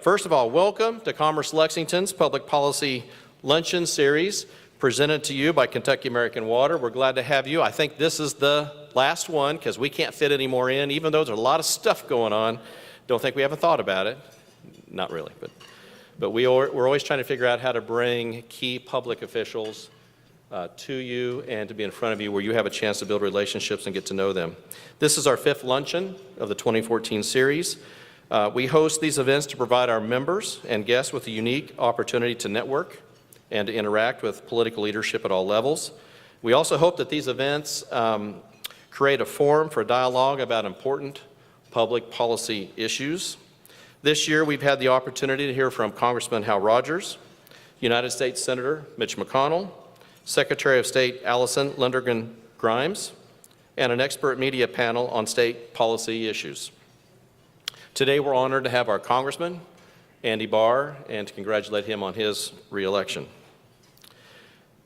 first of all, welcome to Commerce Lexington's Public Policy Luncheon Series, presented to you by Kentucky American Water. We're glad to have you. I think this is the last one because we can't fit any more in, even though there's a lot of stuff going on. Don't think we haven't thought about it. Not really, but we're always trying to figure out how to bring key public officials to you and to be in front of you where you have a chance to build relationships and get to know them. This is our 5th luncheon of the 2014 series. We host these events to provide our members and guests with a unique opportunity to network and to interact with political leadership at all levels. We also hope that these events create a forum for dialogue about important public policy issues. This year, we've had the opportunity to hear from Congressman Hal Rogers, United States Senator Mitch McConnell, Secretary of State Allison Lindergan Grimes, and an expert media panel on state policy issues. Today, we're honored to have our Congressman, Andy Barr, and to congratulate him on his re-election.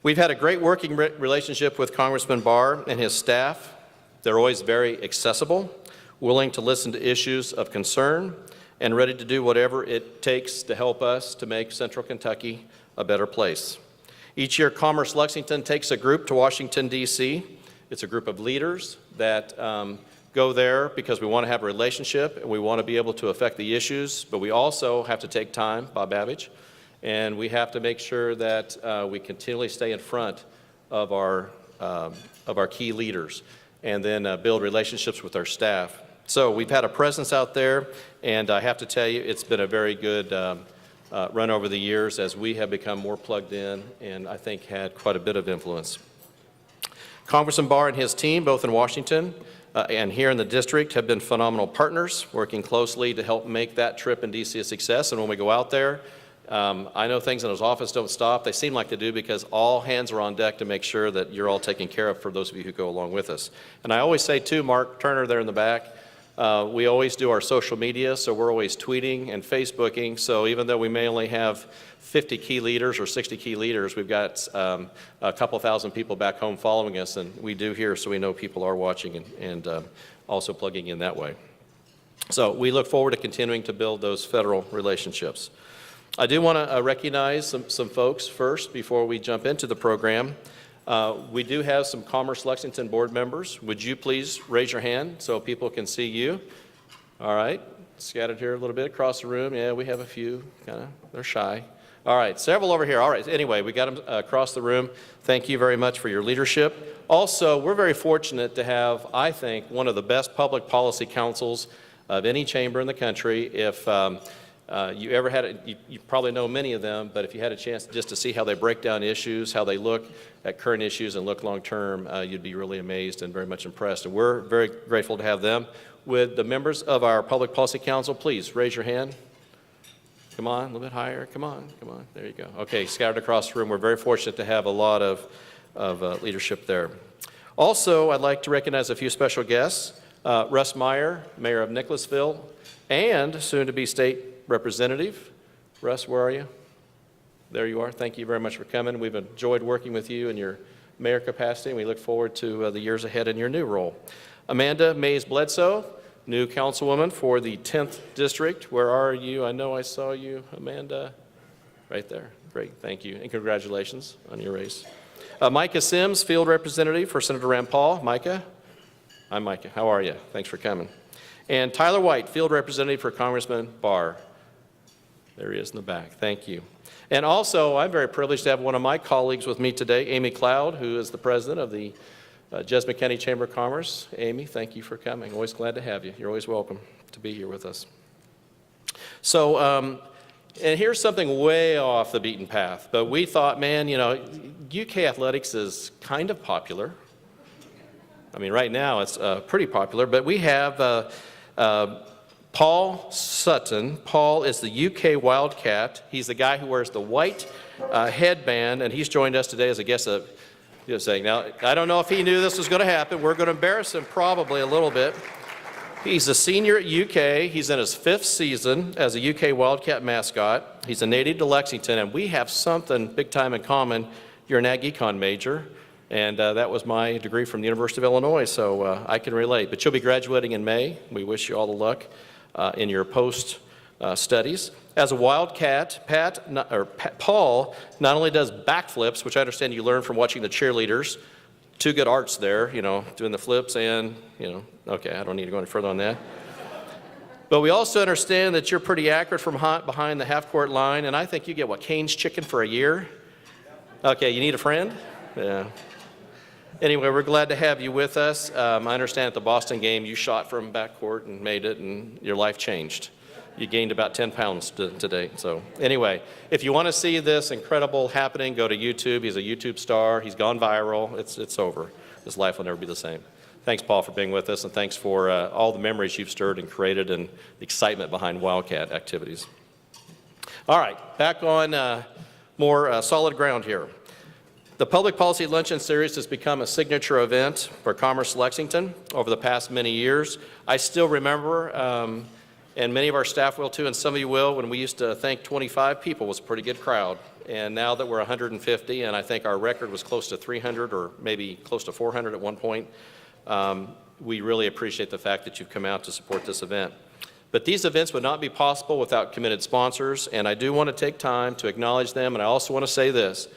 We've had a great working relationship with Congressman Barr and his staff. They're always very accessible, willing to listen to issues of concern, and ready to do whatever it takes to help us to make Central Kentucky a better place. Each year, Commerce Lexington takes a group to Washington, D.C. It's a group of leaders that go there because we want to have a relationship and we want to be able to affect the issues, but we also have to take time, Bob Babbage, and we have to make sure that we continually stay in front of our key leaders and then build relationships with our staff. So we've had a presence out there, and I have to tell you, it's been a very good run over the years as we have become more plugged in and I think had quite a bit of influence. Congressman Barr and his team, both in Washington and here in the district, have been phenomenal partners, working closely to help make that trip in D.C. a success. And when we go out there, I know things in his office don't stop. They seem like they do because all hands are on deck to make sure that you're all taken care of for those of you who go along with us. And I always say, too, Mark Turner there in the back, we always do our social media, so we're always tweeting and Facebooking. So even though we may only have 50 key leaders or 60 key leaders, we've got a couple thousand people back home following us, and we do here so we know people are watching and also plugging in that way. So we look forward to continuing to build those federal relationships. I do want to recognize some folks first before we jump into the program. We do have some Commerce Lexington board members. Would you please raise your hand so people can see you? All right, scattered here a little bit across the room. Yeah, we have a few, they're shy. All right, several over here. All right, anyway, we got them across the room. Thank you very much for your leadership. Also, we're very fortunate to have, I think, one of the best public policy councils of any chamber in the country. If you ever had it, you probably know many of them, but if you had a chance just to see how they break down issues, how they look at current issues and look long term, you'd be really amazed and very much impressed. And we're very grateful to have them. Would the members of our Public Policy Council please raise your hand? Come on, a little bit higher. Come on, come on. There you go. Okay, scattered across the room. We're very fortunate to have a lot of leadership there. Also, I'd like to recognize a few special guests. Russ Meyer, Mayor of Nicholasville, and soon-to-be State Representative. Russ, where are you? There you are. Thank you very much for coming. We've enjoyed working with you in your mayor capacity, and we look forward to the years ahead in your new role. Amanda Mays Bledsoe, new councilwoman for the 10th District. Where are you? I know I saw you, Amanda. Right there. Great. Thank you, and congratulations on your race. Micah Sims, field representative for Senator Rand Paul. Micah? I'm Micah. How are you? Thanks for coming. And Tyler White, field representative for Congressman Barr. There he is in the back. Thank you. And also, I'm very privileged to have one of my colleagues with me today, Amy Cloud, who is the president of the Jessamine County Chamber of Commerce. Amy, thank you for coming. Always glad to have you. You're always welcome to be here with us. So, and here's something way off the beaten path, but we thought, man, you know, UK athletics is kind of popular. I mean, right now it's pretty popular, but we have Paul Sutton. Paul is the UK Wildcat. He's the guy who wears the white headband, and he's joined us today as a guest of saying. Now, I don't know if he knew this was going to happen. We're going to embarrass him probably a little bit. He's a senior at UK. He's in his 5th season as a UK Wildcat mascot. He's a native to Lexington, and we have something big time in common. You're an Ag Econ major, and that was my degree from the University of Illinois, so I can relate. But you'll be graduating in May. We wish you all the luck in your post studies. As a Wildcat, Paul not only does backflips, which I understand you learned from watching the cheerleaders, two good arts there, doing the flips and, okay, I don't need to go any further on that. But we also understand that you're pretty accurate from behind the half-court line, and I think you get, Cane's chicken for a year? Okay, you need a friend? Yeah. Anyway, we're glad to have you with us. I understand at the Boston game you shot from backcourt and made it, and your life changed. You gained about 10 pounds today. So anyway, if you want to see this incredible happening, go to YouTube. He's a YouTube star. He's gone viral. It's over. His life will never be the same. Thanks, Paul, for being with us, and thanks for all the memories you've stirred and created and the excitement behind Wildcat activities. All right, back on more solid ground here. The Public Policy Luncheon Series has become a signature event for Commerce Lexington over the past many years. I still remember, and many of our staff will too, and some of you will, when we used to think 25 people was a pretty good crowd. And now that we're 150, and I think our record was close to 300 or maybe close to 400 at one point, we really appreciate the fact that you've come out to support this event. But these events would not be possible without committed sponsors, and I do want to take time to acknowledge them, and I also want to say this.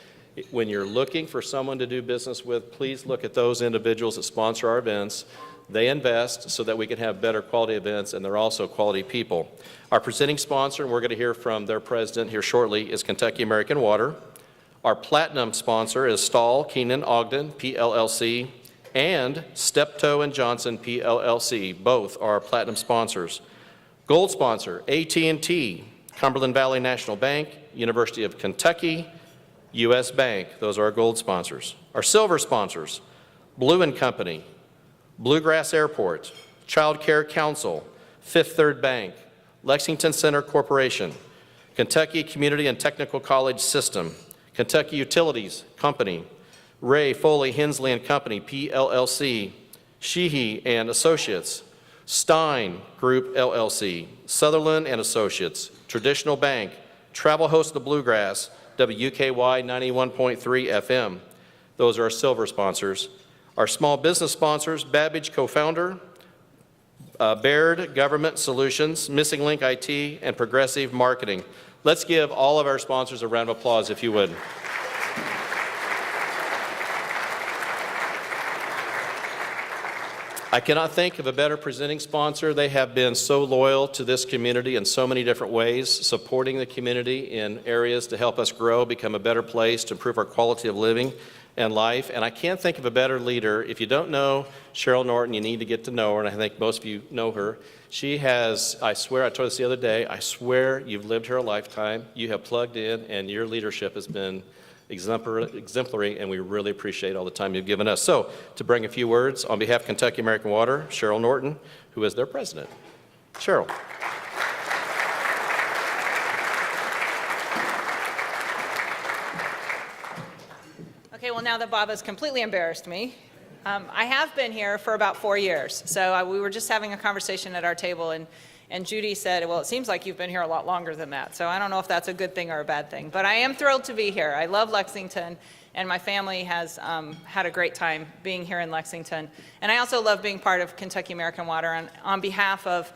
When you're looking for someone to do business with, please look at those individuals that sponsor our events. They invest so that we can have better quality events, and they're also quality people. Our presenting sponsor, and we're going to hear from their president here shortly, is Kentucky American Water. Our platinum sponsor is Stahl, Keenan, Ogden, PLLC, and Steptoe and Johnson, PLLC. Both are our platinum sponsors. Gold sponsor, AT&T, Cumberland Valley National Bank, University of Kentucky, U.S. Bank. Those are our gold sponsors. Our silver sponsors, Blue & Company, Bluegrass Airport, Child Care Council, Fifth Third Bank, Lexington Center Corporation, Kentucky Community and Technical College System, Kentucky Utilities Company, Ray, Foley, Hensley and Company, PLLC, Sheehy and Associates, Stein Group, LLC, Sutherland and Associates, Traditional Bank, Travel Host of the Bluegrass, WKY 91.3 FM. Those are our silver sponsors. Our small business sponsors, Babbage Co-Founder, Baird Government Solutions, Missing Link IT, and Progressive Marketing. Let's give all of our sponsors a round of applause, if you would. I cannot think of a better presenting sponsor. They have been so loyal to this community in so many different ways, supporting the community in areas to help us grow, become a better place, to improve our quality of living and life. And I can't think of a better leader. If you don't know Cheryl Norton, you need to get to know her, and I think most of you know her. She has, I swear, I told this the other day, I swear you've lived here a lifetime. You have plugged in, and your leadership has been exemplary, and we really appreciate all the time you've given us. So, to bring a few words, on behalf of Kentucky American Water, Cheryl Norton, who is their president. Cheryl. Okay, well, now that Bob has completely embarrassed me, I have been here for about 4 years. So we were just having a conversation at our table, and Judy said, well, it seems like you've been here a lot longer than that. So I don't know if that's a good thing or a bad thing. But I am thrilled to be here. I love Lexington, and my family has had a great time being here in Lexington. And I also love being part of Kentucky American Water. And on behalf of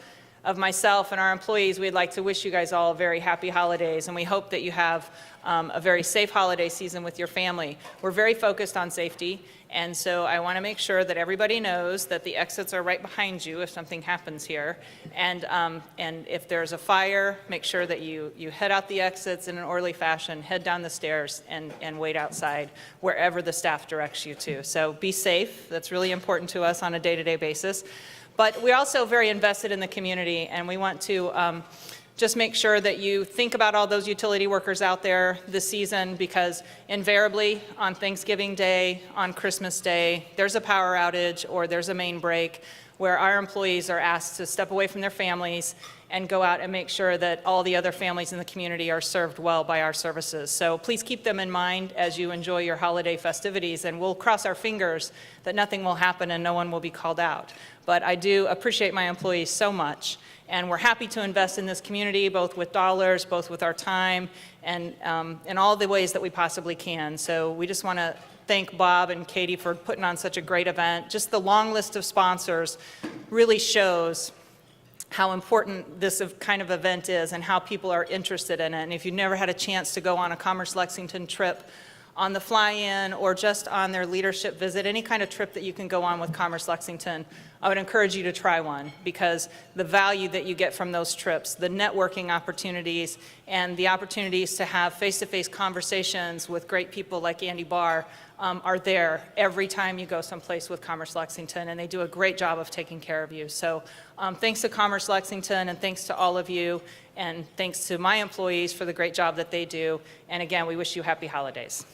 myself and our employees, we'd like to wish you guys all very happy holidays, and we hope that you have a very safe holiday season with your family. We're very focused on safety, and so I want to make sure that everybody knows that the exits are right behind you if something happens here. And if there's a fire, make sure that you head out the exits in an orderly fashion, head down the stairs, and wait outside wherever the staff directs you to. So be safe. That's really important to us on a day-to-day basis. But we're also very invested in the community, and we want to just make sure that you think about all those utility workers out there this season, because invariably on Thanksgiving Day, on Christmas Day, there's a power outage or there's a main break where our employees are asked to step away from their families and go out and make sure that all the other families in the community are served well by our services. So please keep them in mind as you enjoy your holiday festivities, and we'll cross our fingers that nothing will happen and no one will be called out. But I do appreciate my employees so much, and we're happy to invest in this community, both with dollars, both with our time, and in all the ways that we possibly can. So we just want to thank Bob and Katie for putting on such a great event. Just the long list of sponsors really shows how important this kind of event is and how people are interested in it. And if you've never had a chance to go on a Commerce Lexington trip, on the fly-in or just on their leadership visit, any kind of trip that you can go on with Commerce Lexington, I would encourage you to try one, because the value that you get from those trips, the networking opportunities, and the opportunities to have face-to-face conversations with great people like Andy Barr are there every time you go someplace with Commerce Lexington, and they do a great job of taking care of you. So thanks to Commerce Lexington, and thanks to all of you, and thanks to my employees for the great job that they do. And again, we wish you happy holidays.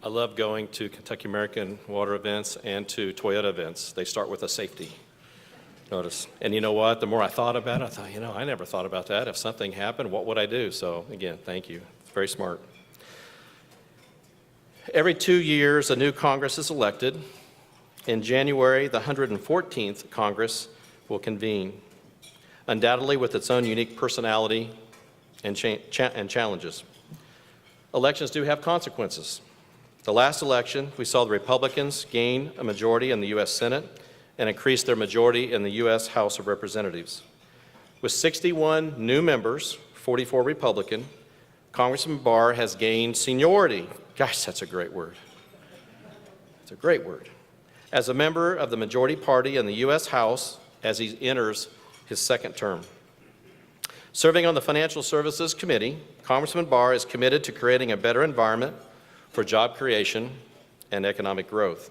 I love going to Kentucky American Water events and to Toyota events. They start with a safety notice. And you know what? The more I thought about it, I thought, you know, I never thought about that. If something happened, what would I do? So again, thank you. It's very smart. Every 2 years, a new Congress is elected. In January, the 114th Congress will convene, undoubtedly with its own unique personality and challenges. Elections do have consequences. The last election, we saw the Republicans gain a majority in the U.S. Senate and increase their majority in the U.S. House of Representatives. With 61 new members, 44 Republican, Congressman Barr has gained seniority. Gosh, that's a great word. It's a great word. As a member of the majority party in the U.S. House as he enters his second term. Serving on the Financial Services Committee, Congressman Barr is committed to creating a better environment for job creation and economic growth.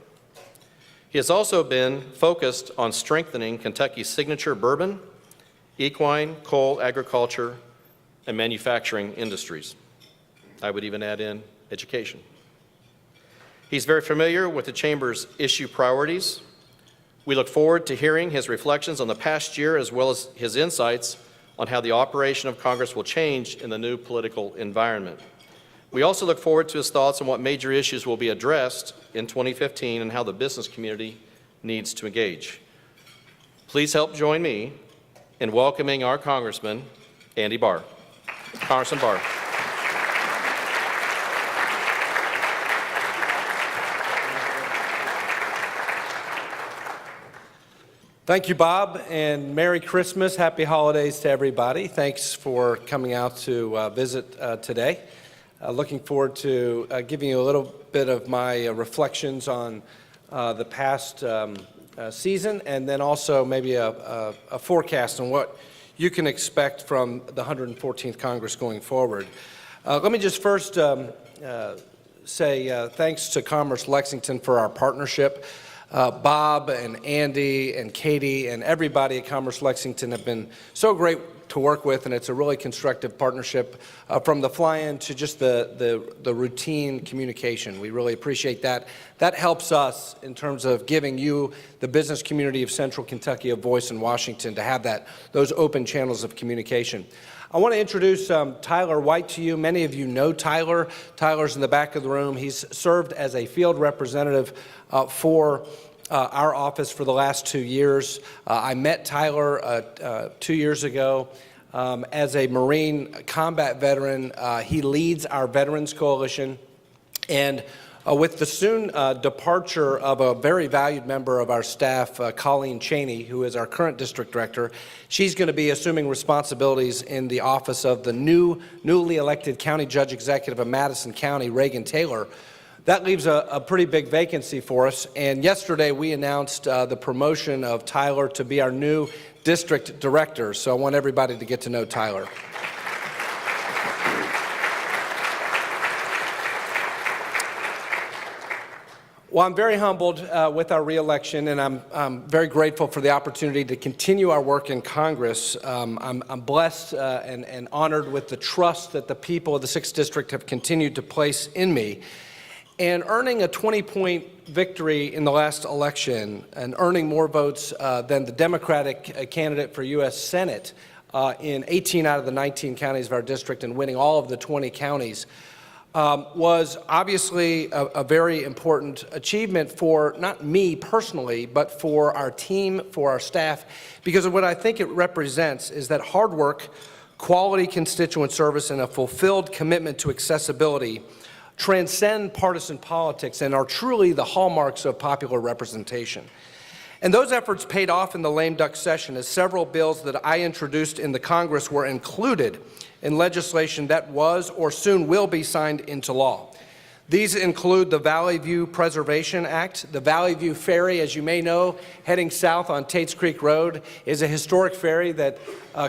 He has also been focused on strengthening Kentucky's signature bourbon, equine, coal, agriculture, and manufacturing industries. I would even add in education. He's very familiar with the Chamber's issue priorities. We look forward to hearing his reflections on the past year, as well as his insights on how the operation of Congress will change in the new political environment. We also look forward to his thoughts on what major issues will be addressed in 2015 and how the business community needs to engage. Please help join me in welcoming our Congressman, Andy Barr. Congressman Barr. Thank you, Bob, and Merry Christmas. Happy holidays to everybody. Thanks for coming out to visit today. Looking forward to giving you a little bit of my reflections on the past season, and then also maybe a forecast on what you can expect from the 114th Congress going forward. Let me just first say thanks to Commerce Lexington for our partnership. Bob and Andy and Katie and everybody at Commerce Lexington have been so great to work with, and it's a really constructive partnership from the fly-in to just the routine communication. We really appreciate that. That helps us in terms of giving you, the business community of Central Kentucky, a voice in Washington to have those open channels of communication. I want to introduce Tyler White to you. Many of you know Tyler. Tyler's in the back of the room. He's served as a field representative for our office for the last 2 years. I met Tyler 2 years ago as a Marine combat veteran. He leads our Veterans Coalition, and with the soon departure of a very valued member of our staff, Colleen Cheney, who is our current district director, she's going to be assuming responsibilities in the office of the newly elected county judge executive of Madison County, Reagan Taylor. That leaves a pretty big vacancy for us, and yesterday we announced the promotion of Tyler to be our new district director, so I want everybody to get to know Tyler. Well, I'm very humbled with our reelection, and I'm very grateful for the opportunity to continue our work in Congress. I'm blessed and honored with the trust that the people of the 6th District have continued to place in me. And earning a 20-point victory in the last election and earning more votes than the Democratic candidate for U.S. Senate in 18 out of the 19 counties of our district and winning all of the 20 counties was obviously a very important achievement for not me personally, but for our team, for our staff, because of what I think it represents is that hard work, quality constituent service, and a fulfilled commitment to accessibility transcend partisan politics and are truly the hallmarks of popular representation. And those efforts paid off in the lame duck session as several bills that I introduced in the Congress were included in legislation that was or soon will be signed into law. These include the Valley View Preservation Act. The Valley View Ferry, as you may know, heading south on Tates Creek Road, is a historic ferry that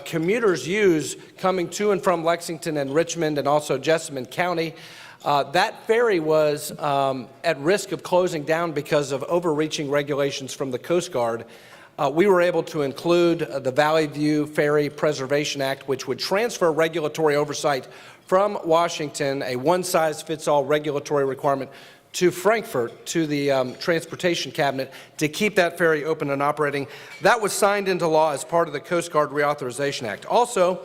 commuters use coming to and from Lexington and Richmond and also Jessamine County. That ferry was at risk of closing down because of overreaching regulations from the Coast Guard. We were able to include the Valley View Ferry Preservation Act, which would transfer regulatory oversight from Washington, a one-size-fits-all regulatory requirement, to Frankfurt, to the Transportation Cabinet, to keep that ferry open and operating. That was signed into law as part of the Coast Guard Reauthorization Act. Also,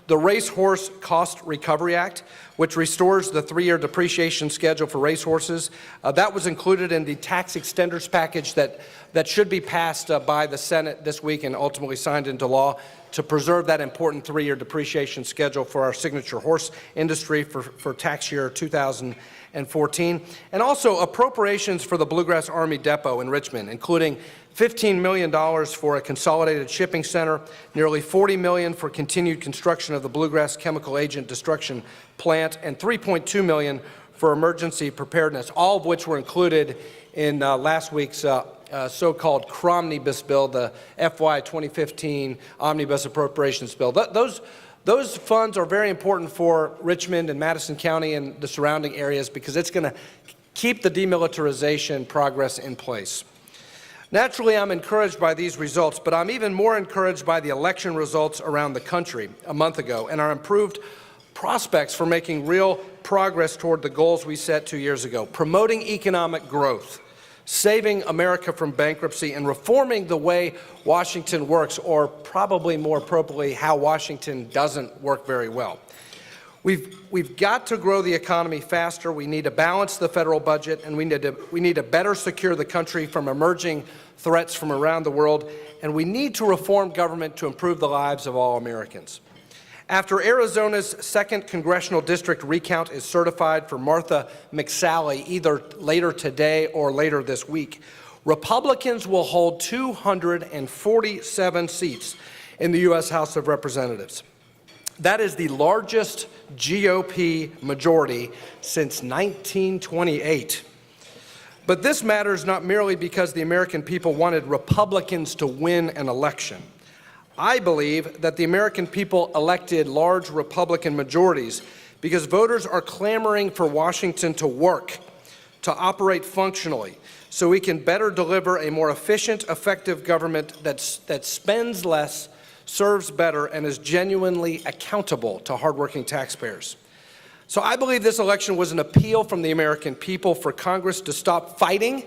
the Racehorse Cost Recovery Act, which restores the 3-year depreciation schedule for racehorses. That was included in the tax extenders package that should be passed by the Senate this week and ultimately signed into law to preserve that important 3-year depreciation schedule for our signature horse industry for tax year 2014. And also appropriations for the Bluegrass Army Depot in Richmond, including $15 million for a consolidated shipping center, nearly $40 million for continued construction of the Bluegrass Chemical Agent Destruction Plant, and $3.2 million for emergency preparedness, all of which were included in last week's so-called Cromnibus bill, the FY 2015 Omnibus Appropriations Bill. Those funds are very important for Richmond and Madison County and the surrounding areas because it's going to keep the demilitarization progress in place. Naturally, I'm encouraged by these results, but I'm even more encouraged by the election results around the country a month ago and our improved prospects for making real progress toward the goals we set 2 years ago, promoting economic growth, saving America from bankruptcy, and reforming the way Washington works, or probably more appropriately, how Washington doesn't work very well. We've got to grow the economy faster. We need to balance the federal budget, and we need to better secure the country from emerging threats from around the world, and we need to reform government to improve the lives of all Americans. After Arizona's 2nd Congressional District recount is certified for Martha McSally either later today or later this week, Republicans will hold 247 seats in the U.S. House of Representatives. That is the largest GOP majority since 1928. But this matters not merely because the American people wanted Republicans to win an election. I believe that the American people elected large Republican majorities because voters are clamoring for Washington to work, to operate functionally, so we can better deliver a more efficient, effective government that spends less, serves better, and is genuinely accountable to hardworking taxpayers. So I believe this election was an appeal from the American people for Congress to stop fighting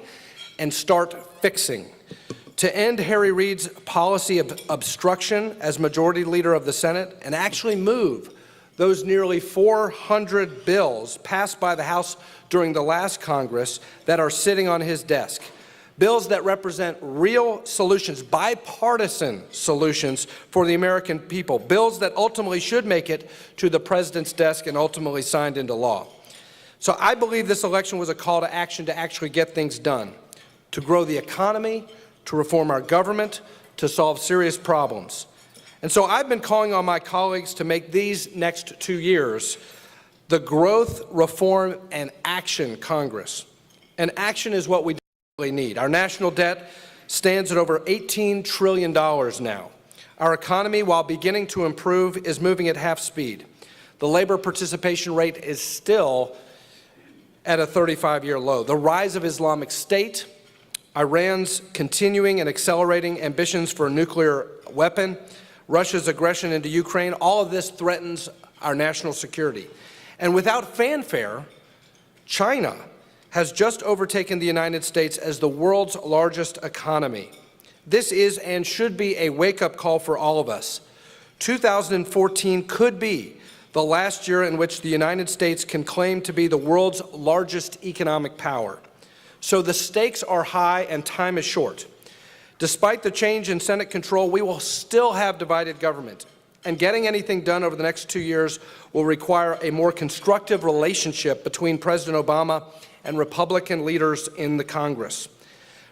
and start fixing, to end Harry Reid's policy of obstruction as Majority Leader of the Senate and actually move those nearly 400 bills passed by the House during the last Congress that are sitting on his desk. Bills that represent real solutions, bipartisan solutions for the American people. Bills that ultimately should make it to the President's desk and ultimately signed into law. So I believe this election was a call to action to actually get things done, to grow the economy, to reform our government, to solve serious problems. And so I've been calling on my colleagues to make these next 2 years the Growth, Reform, and Action Congress. And action is what we need. Our national debt stands at over $18 trillion now. Our economy, while beginning to improve, is moving at half speed. The labor participation rate is still at a 35-year low. The rise of Islamic State, Iran's continuing and accelerating ambitions for a nuclear weapon, Russia's aggression into Ukraine, all of this threatens our national security. And without fanfare, China has just overtaken the United States as the world's largest economy. This is and should be a wake-up call for all of us. 2014 could be the last year in which the United States can claim to be the world's largest economic power. So the stakes are high and time is short. Despite the change in Senate control, we will still have divided government. And getting anything done over the next 2 years will require a more constructive relationship between President Obama and Republican leaders in the Congress.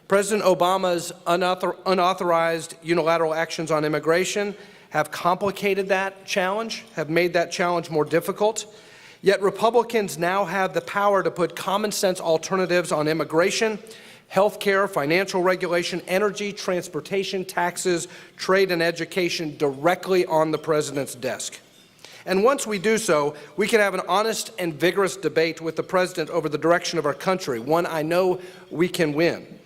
President Obama's unauthorized unilateral actions on immigration have complicated that challenge, have made that challenge more difficult. Yet Republicans now have the power to put common sense alternatives on immigration, health care, financial regulation, energy, transportation, taxes, trade, and education directly on the president's desk. And once we do so, we can have an honest and vigorous debate with the president over the direction of our country, one I know we can win.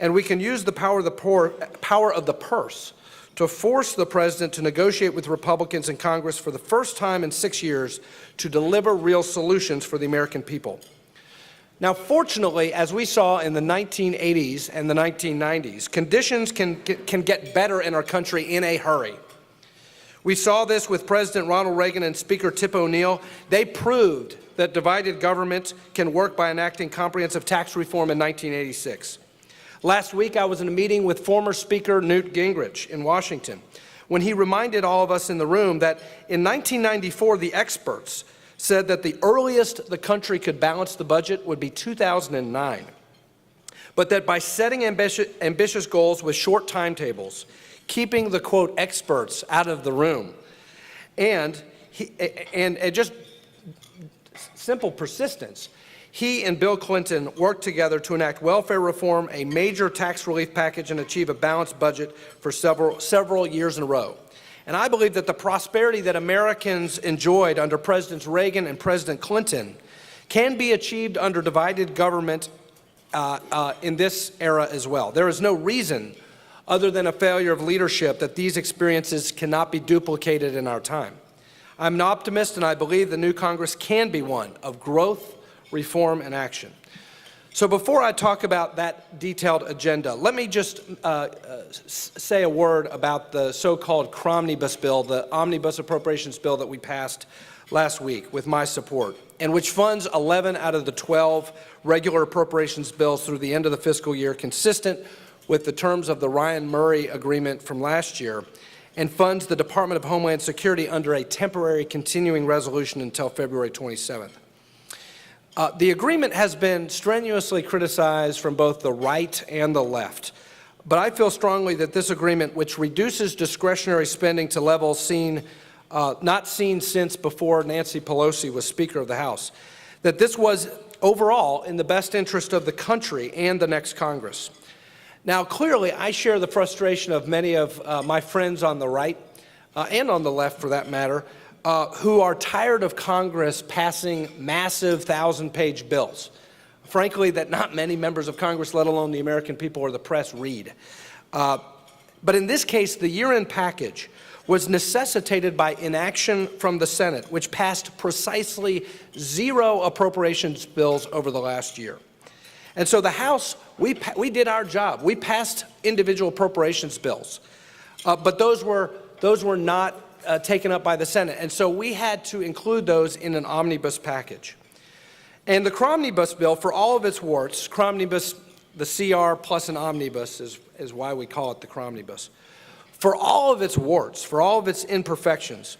And we can use the power of the purse to force the president to negotiate with Republicans in Congress for the first time in 6 years to deliver real solutions for the American people. Now, fortunately, as we saw in the 1980s and the 1990s, conditions can get better in our country in a hurry. We saw this with President Ronald Reagan and Speaker Tip O'Neill. They proved that divided government can work by enacting comprehensive tax reform in 1986. Last week, I was in a meeting with former Speaker Newt Gingrich in Washington when he reminded all of us in the room that in 1994, the experts said that the earliest the country could balance the budget would be 2009, but that by setting ambitious goals with short timetables, keeping the, quote, experts out of the room, and just simple persistence, he and Bill Clinton worked together to enact welfare reform, a major tax relief package, and achieve a balanced budget for several years in a row. And I believe that the prosperity that Americans enjoyed under Presidents Reagan and President Clinton can be achieved under divided government in this era as well. There is no reason, other than a failure of leadership, that these experiences cannot be duplicated in our time. I'm an optimist, and I believe the new Congress can be one of growth, reform, and action. So before I talk about that detailed agenda, let me just say a word about the so-called Cromnibus bill, the omnibus appropriations bill that we passed last week with my support, and which funds 11 out of the 12 regular appropriations bills through the end of the fiscal year, consistent with the terms of the Ryan Murray agreement from last year, and funds the Department of Homeland Security under a temporary continuing resolution until February 27th. The agreement has been strenuously criticized from both the right and the left, but I feel strongly that this agreement, which reduces discretionary spending to levels not seen since before Nancy Pelosi was Speaker of the House, that this was overall in the best interest of the country and the next Congress. Now, clearly, I share the frustration of many of my friends on the right, and on the left for that matter, who are tired of Congress passing massive 1,000-page bills, frankly, that not many members of Congress, let alone the American people or the press, read. But in this case, the year-end package was necessitated by inaction from the Senate, which passed precisely 0 appropriations bills over the last year. And so the House, we did our job. We passed individual appropriations bills, but those were not taken up by the Senate, and so we had to include those in an omnibus package. And the Cromnibus bill, for all of its warts, Cromnibus, the CR plus an omnibus is why we call it the Cromnibus. For all of its warts, for all of its imperfections,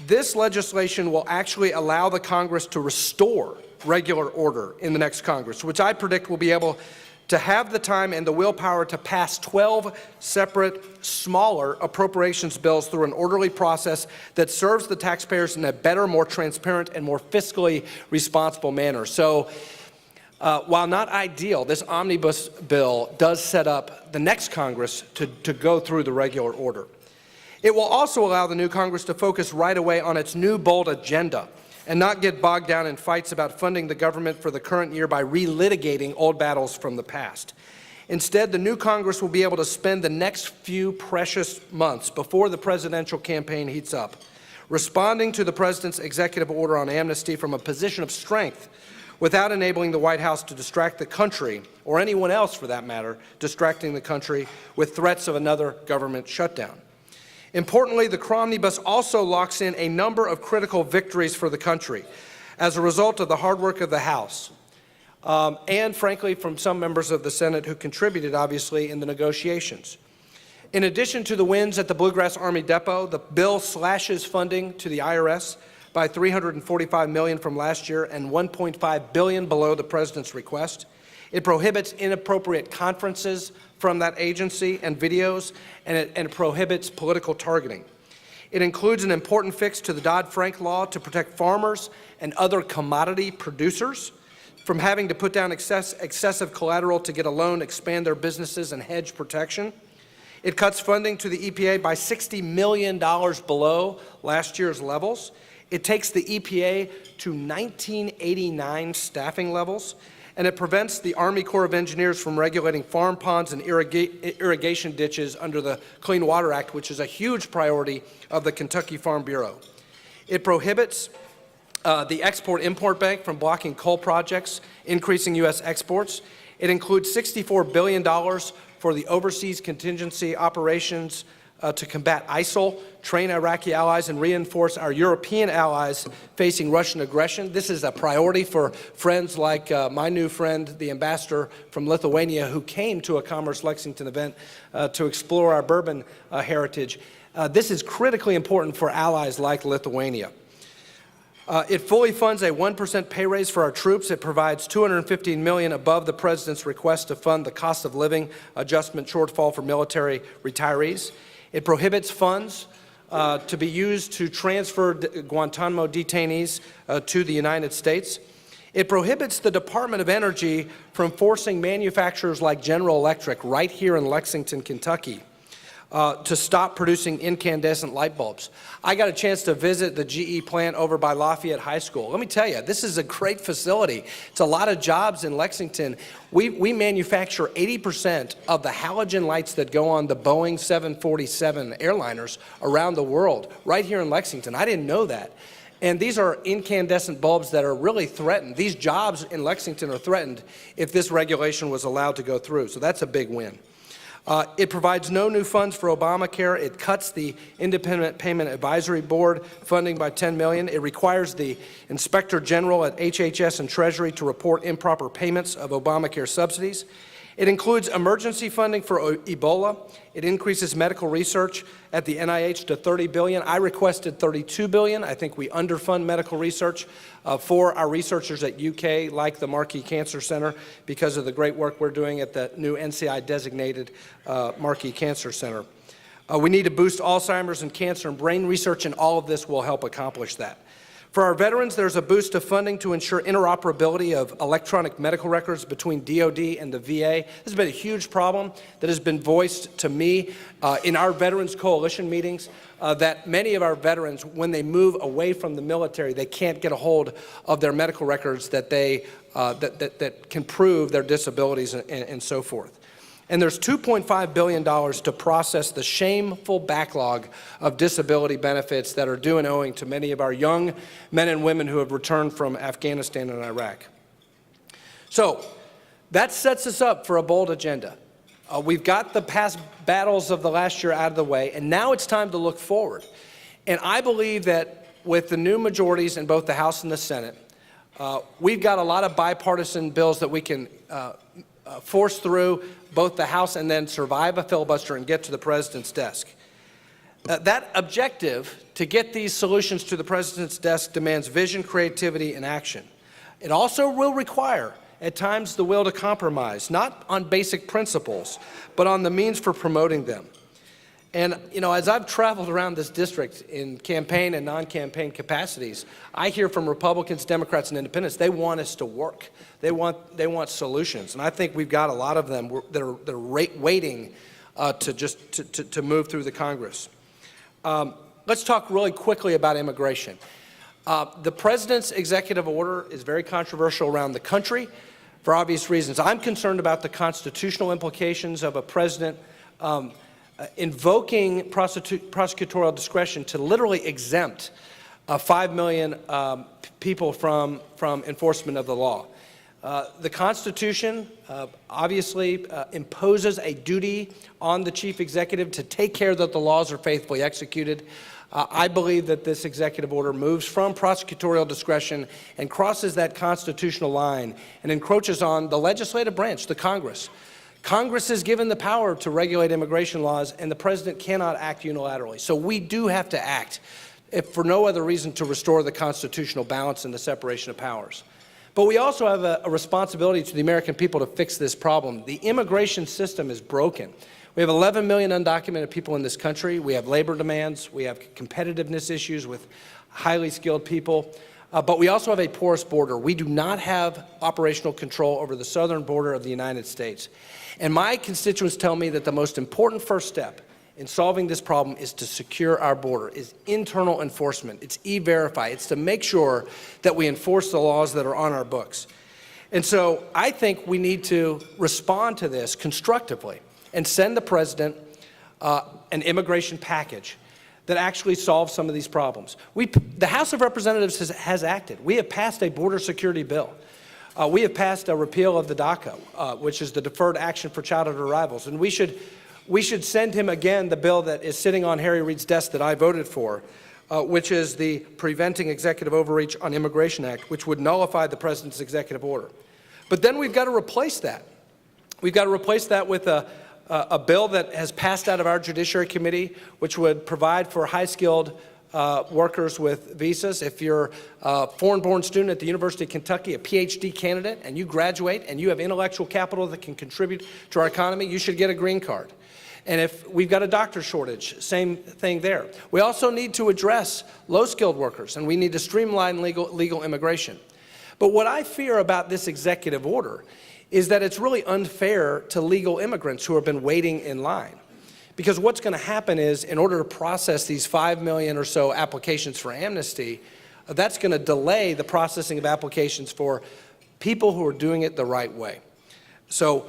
this legislation will actually allow the Congress to restore regular order in the next Congress, which I predict will be able to have the time and the willpower to pass 12 separate, smaller appropriations bills through an orderly process that serves the taxpayers in a better, more transparent, and more fiscally responsible manner. So while not ideal, this omnibus bill does set up the next Congress to go through the regular order. It will also allow the new Congress to focus right away on its new bold agenda and not get bogged down in fights about funding the government for the current year by relitigating old battles from the past. Instead, the new Congress will be able to spend the next few precious months before the presidential campaign heats up, responding to the president's executive order on amnesty from a position of strength without enabling the White House to distract the country, or anyone else for that matter, distracting the country with threats of another government shutdown. Importantly, the Cromnibus also locks in a number of critical victories for the country as a result of the hard work of the House, and frankly from some members of the Senate who contributed, obviously, in the negotiations. In addition to the wins at the Bluegrass Army Depot, the bill slashes funding to the IRS by $345 million from last year and $1.5 billion below the president's request. It prohibits inappropriate conferences from that agency and videos, and it prohibits political targeting. It includes an important fix to the Dodd-Frank law to protect farmers and other commodity producers from having to put down excessive collateral to get a loan, expand their businesses, and hedge protection. It cuts funding to the EPA by $60 million below last year's levels. It takes the EPA to 1989 staffing levels, and it prevents the Army Corps of Engineers from regulating farm ponds and irrigation ditches under the Clean Water Act, which is a huge priority of the Kentucky Farm Bureau. It prohibits the Export-Import Bank from blocking coal projects, increasing U.S. exports. It includes $64 billion for the overseas contingency operations to combat ISIL, train Iraqi allies, and reinforce our European allies facing Russian aggression. This is a priority for friends like my new friend, the ambassador from Lithuania, who came to a Commerce Lexington event to explore our bourbon heritage. This is critically important for allies like Lithuania. It fully funds a 1% pay raise for our troops. It provides $215 million above the president's request to fund the cost of living adjustment shortfall for military retirees. It prohibits funds to be used to transfer Guantanamo detainees to the United States. It prohibits the Department of Energy from forcing manufacturers like General Electric right here in Lexington, Kentucky, to stop producing incandescent light bulbs. I got a chance to visit the GE plant over by Lafayette High School. Let me tell you, this is a great facility. It's a lot of jobs in Lexington. We manufacture 80% of the halogen lights that go on the Boeing 747 airliners around the world, right here in Lexington. I didn't know that. And these are incandescent bulbs that are really threatened. These jobs in Lexington are threatened if this regulation was allowed to go through. So that's a big win. It provides no new funds for Obamacare. It cuts the Independent Payment Advisory Board funding by $10 million. It requires the Inspector General at HHS and Treasury to report improper payments of Obamacare subsidies. It includes emergency funding for Ebola. It increases medical research at the NIH to $30 billion. I requested $32 billion. I think we underfund medical research for our researchers at UK, like the Markey Cancer Center, because of the great work we're doing at the new NCI-designated Markey Cancer Center. We need to boost Alzheimer's and cancer and brain research, and all of this will help accomplish that. For our veterans, there's a boost of funding to ensure interoperability of electronic medical records between DOD and the VA. This has been a huge problem that has been voiced to me in our Veterans Coalition meetings, that many of our veterans, when they move away from the military, they can't get a hold of their medical records that that can prove their disabilities and so forth. And there's $2.5 billion to process the shameful backlog of disability benefits that are due and owing to many of our young men and women who have returned from Afghanistan and Iraq. So that sets us up for a bold agenda. We've got the past battles of the last year out of the way, and now it's time to look forward. And I believe that with the new majorities in both the House and the Senate, we've got a lot of bipartisan bills that we can force through both the House and then survive a filibuster and get to the president's desk. That objective to get these solutions to the president's desk demands vision, creativity, and action. It also will require, at times, the will to compromise, not on basic principles, but on the means for promoting them. And, you know, as I've traveled around this district in campaign and non-campaign capacities, I hear from Republicans, Democrats, and Independents, they want us to work. They want solutions. And I think we've got a lot of them that are waiting to move through the Congress. Let's talk really quickly about immigration. The president's executive order is very controversial around the country for obvious reasons. I'm concerned about the constitutional implications of a president invoking prosecutorial discretion to literally exempt 5 million people from enforcement of the law. The Constitution obviously imposes a duty on the chief executive to take care that the laws are faithfully executed. I believe that this executive order moves from prosecutorial discretion and crosses that constitutional line and encroaches on the legislative branch, the Congress. Congress is given the power to regulate immigration laws, and the president cannot act unilaterally. So we do have to act, if for no other reason, to restore the constitutional balance and the separation of powers. But we also have a responsibility to the American people to fix this problem. The immigration system is broken. We have 11 million undocumented people in this country. We have labor demands. We have competitiveness issues with highly skilled people. But we also have a porous border. We do not have operational control over the southern border of the United States. And my constituents tell me that the most important first step in solving this problem is to secure our border, is internal enforcement. It's E-Verify. It's to make sure that we enforce the laws that are on our books. And so I think we need to respond to this constructively and send the president an immigration package that actually solves some of these problems. The House of Representatives has acted. We have passed a border security bill. We have passed a repeal of the DACA, which is the Deferred Action for Childhood Arrivals. And we should send him again the bill that is sitting on Harry Reid's desk that I voted for, which is the Preventing Executive Overreach on Immigration Act, which would nullify the president's executive order. But then we've got to replace that. We've got to replace that with a bill that has passed out of our Judiciary Committee, which would provide for high-skilled workers with visas. If you're a foreign-born student at the University of Kentucky, a PhD candidate, and you graduate and you have intellectual capital that can contribute to our economy, you should get a green card. And if we've got a doctor shortage, same thing there. We also need to address low-skilled workers, and we need to streamline legal immigration. But what I fear about this executive order is that it's really unfair to legal immigrants who have been waiting in line. Because what's going to happen is, in order to process these 5 million or so applications for amnesty, that's going to delay the processing of applications for people who are doing it the right way. So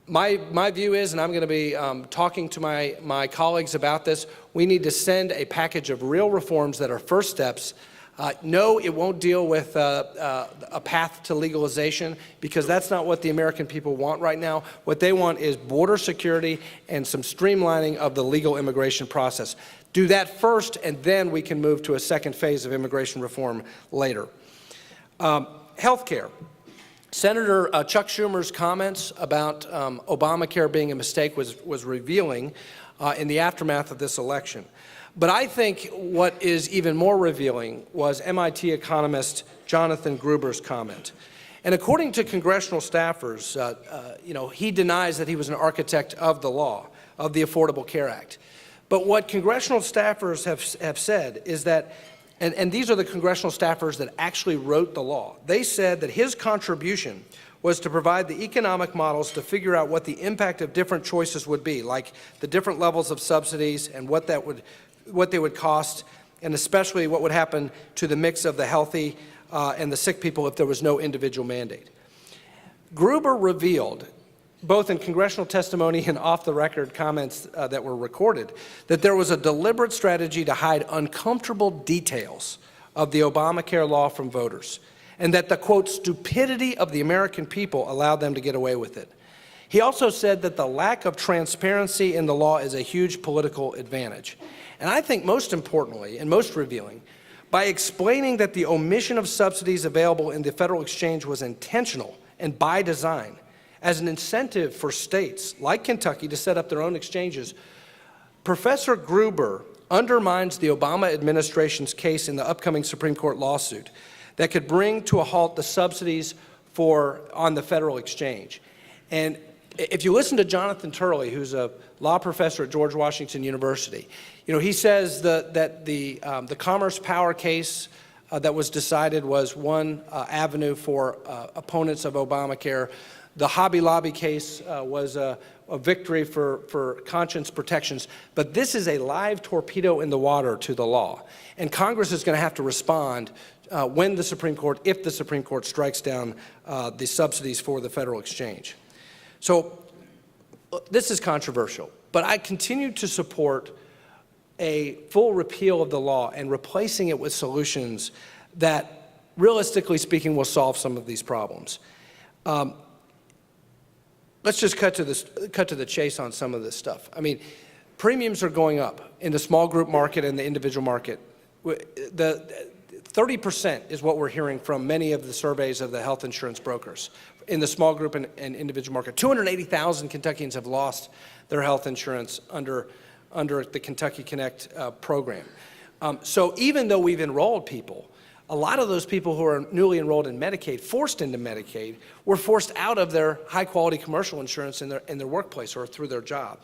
my view is, and I'm going to be talking to my colleagues about this, we need to send a package of real reforms that are first steps. No, it won't deal with a path to legalization, because that's not what the American people want right now. What they want is border security and some streamlining of the legal immigration process. Do that first, and then we can move to a second phase of immigration reform later. Health care. Senator Chuck Schumer's comments about Obamacare being a mistake was revealing in the aftermath of this election. But I think what is even more revealing was MIT economist Jonathan Gruber's comment. And according to congressional staffers, he denies that he was an architect of the law, of the Affordable Care Act. But what congressional staffers have said is that, and these are the congressional staffers that actually wrote the law, they said that his contribution was to provide the economic models to figure out what the impact of different choices would be, like the different levels of subsidies and what they would cost, and especially what would happen to the mix of the healthy and the sick people if there was no individual mandate. Gruber revealed, both in congressional testimony and off-the-record comments that were recorded, that there was a deliberate strategy to hide uncomfortable details of the Obamacare law from voters, and that the, quote, stupidity of the American people allowed them to get away with it. He also said that the lack of transparency in the law is a huge political advantage. And I think most importantly and most revealing, by explaining that the omission of subsidies available in the federal exchange was intentional and by design, as an incentive for states like Kentucky to set up their own exchanges, Professor Gruber undermines the Obama administration's case in the upcoming Supreme Court lawsuit that could bring to a halt the subsidies on the federal exchange. And if you listen to Jonathan Turley, who's a law professor at George Washington University, he says that the Commerce Power case that was decided was one avenue for opponents of Obamacare. The Hobby Lobby case was a victory for conscience protections. But this is a live torpedo in the water to the law. And Congress is going to have to respond when the Supreme Court, if the Supreme Court strikes down the subsidies for the federal exchange. So this is controversial, but I continue to support a full repeal of the law and replacing it with solutions that, realistically speaking, will solve some of these problems. Let's just cut to the chase on some of this stuff. I mean, premiums are going up in the small group market and the individual market. The 30% is what we're hearing from many of the surveys of the health insurance brokers, in the small group and individual market. 280,000 Kentuckians have lost their health insurance under the Kentucky Connect program. So even though we've enrolled people, a lot of those people who are newly enrolled in Medicaid, forced into Medicaid, were forced out of their high-quality commercial insurance in their workplace or through their job.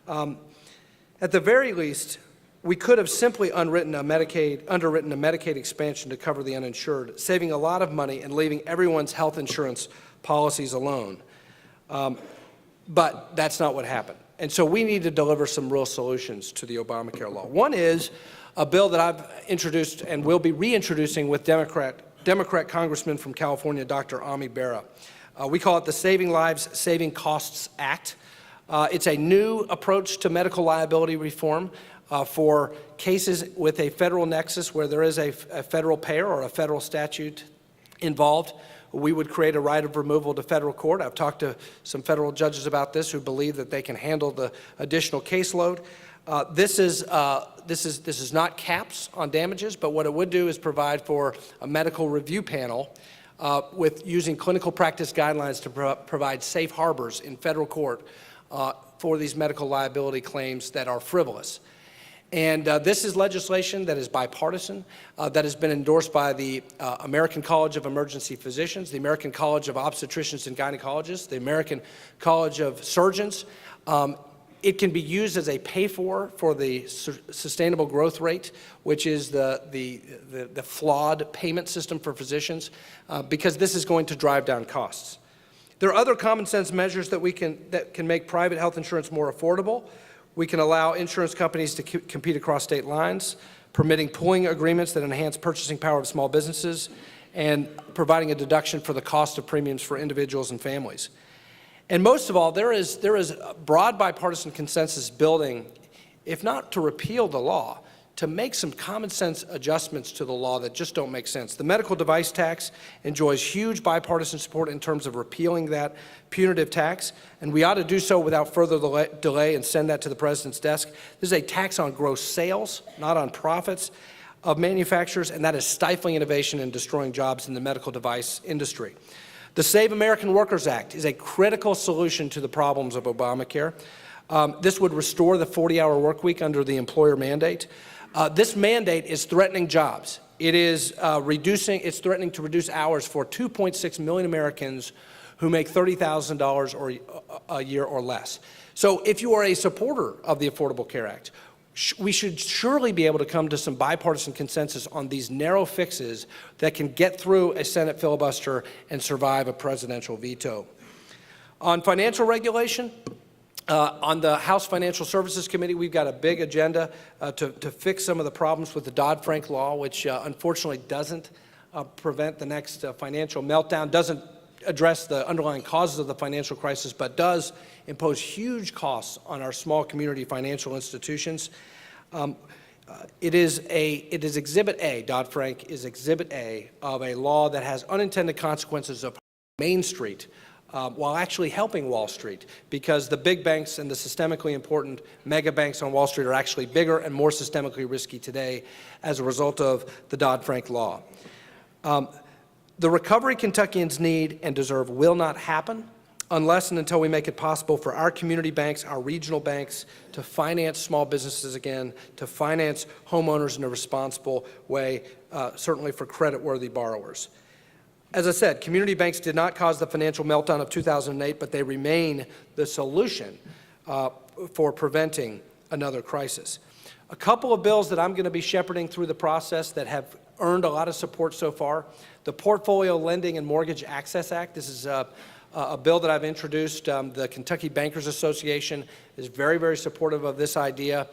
At the very least, we could have simply underwritten a Medicaid expansion to cover the uninsured, saving a lot of money and leaving everyone's health insurance policies alone. But that's not what happened. And so we need to deliver some real solutions to the Obamacare law. One is a bill that I've introduced and will be reintroducing with Democrat Congressman from California, Dr. Andy Barr. We call it the Saving Lives, Saving Costs Act. It's a new approach to medical liability reform for cases with a federal nexus where there is a federal payer or a federal statute involved. We would create a right of removal to federal court. I've talked to some federal judges about this who believe that they can handle the additional caseload. This is not caps on damages, but what it would do is provide for a medical review panel with using clinical practice guidelines to provide safe harbors in federal court for these medical liability claims that are frivolous. And this is legislation that is bipartisan, that has been endorsed by the American College of Emergency Physicians, the American College of Obstetricians and Gynecologists, the American College of Surgeons. It can be used as a pay-for the sustainable growth rate, which is the flawed payment system for physicians, because this is going to drive down costs. There are other common sense measures that can make private health insurance more affordable. We can allow insurance companies to compete across state lines, permitting pooling agreements that enhance purchasing power of small businesses, and providing a deduction for the cost of premiums for individuals and families. And most of all, there is broad bipartisan consensus building, if not to repeal the law, to make some common sense adjustments to the law that just don't make sense. The medical device tax enjoys huge bipartisan support in terms of repealing that punitive tax, and we ought to do so without further delay and send that to the President's desk. This is a tax on gross sales, not on profits of manufacturers, and that is stifling innovation and destroying jobs in the medical device industry. The Save American Workers Act is a critical solution to the problems of Obamacare. This would restore the 40-hour work week under the employer mandate. This mandate is threatening jobs. It's threatening to reduce hours for 2.6 million Americans who make $30,000 a year or less. So if you are a supporter of the Affordable Care Act, we should surely be able to come to some bipartisan consensus on these narrow fixes that can get through a Senate filibuster and survive a presidential veto. On financial regulation, on the House Financial Services Committee, we've got a big agenda to fix some of the problems with the Dodd-Frank law, which unfortunately doesn't prevent the next financial meltdown, doesn't address the underlying causes of the financial crisis, but does impose huge costs on our small community financial institutions. It is Exhibit A, Dodd-Frank is Exhibit A of a law that has unintended consequences of Main Street, while actually helping Wall Street, because the big banks and the systemically important mega banks on Wall Street are actually bigger and more systemically risky today as a result of the Dodd-Frank law. The recovery Kentuckians need and deserve will not happen unless and until we make it possible for our community banks, our regional banks, to finance small businesses again, to finance homeowners in a responsible way, certainly for credit-worthy borrowers. As I said, community banks did not cause the financial meltdown of 2008, but they remain the solution for preventing another crisis. A couple of bills that I'm going to be shepherding through the process that have earned a lot of support so far. The Portfolio Lending and Mortgage Access Act. This is a bill that I've introduced. The Kentucky Bankers Association is very, very supportive of this idea.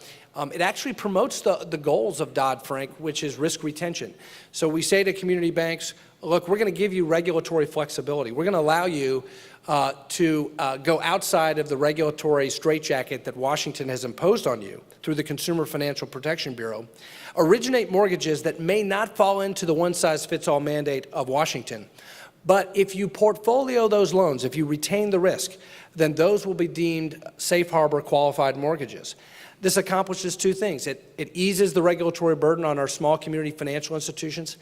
It actually promotes the goals of Dodd-Frank, which is risk retention. So we say to community banks, look, we're going to give you regulatory flexibility. We're going to allow you to go outside of the regulatory straitjacket that Washington has imposed on you through the Consumer Financial Protection Bureau, originate mortgages that may not fall into the one-size-fits-all mandate of Washington. But if you portfolio those loans, if you retain the risk, then those will be deemed safe harbor qualified mortgages. This accomplishes two things. It eases the regulatory burden on our small community financial institutions,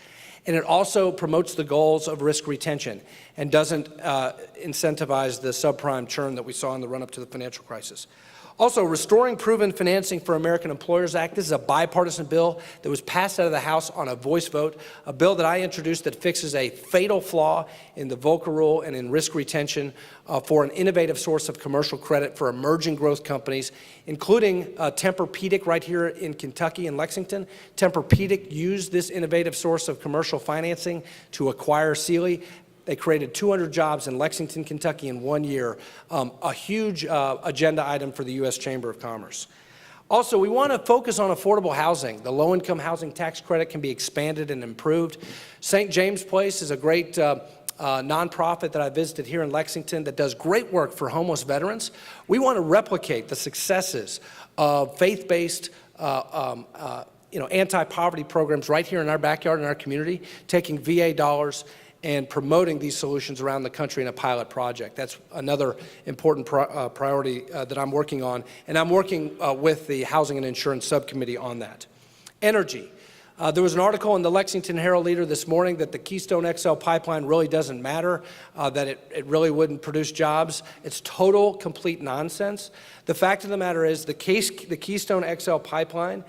and it also promotes the goals of risk retention and doesn't incentivize the subprime churn that we saw in the run-up to the financial crisis. Also, Restoring Proven Financing for American Employers Act. This is a bipartisan bill that was passed out of the House on a voice vote, a bill that I introduced that fixes a fatal flaw in the Volcker Rule and in risk retention for an innovative source of commercial credit for emerging growth companies, including Tempur-Pedic right here in Kentucky in Lexington. Tempur-Pedic used this innovative source of commercial financing to acquire Sealy. They created 200 jobs in Lexington, Kentucky in 1 year, a huge agenda item for the U.S. Chamber of Commerce. Also, we want to focus on affordable housing. The low-income housing tax credit can be expanded and improved. St. James Place is a great nonprofit that I visited here in Lexington that does great work for homeless veterans. We want to replicate the successes of faith-based anti-poverty programs right here in our backyard in our community, taking VA dollars and promoting these solutions around the country in a pilot project. That's another important priority that I'm working on, and I'm working with the Housing and Insurance Subcommittee on that. Energy. There was an article in the Lexington Herald-Leader this morning that the Keystone XL pipeline really doesn't matter, that it really wouldn't produce jobs. It's total, complete nonsense. The fact of the matter is the Keystone XL pipeline,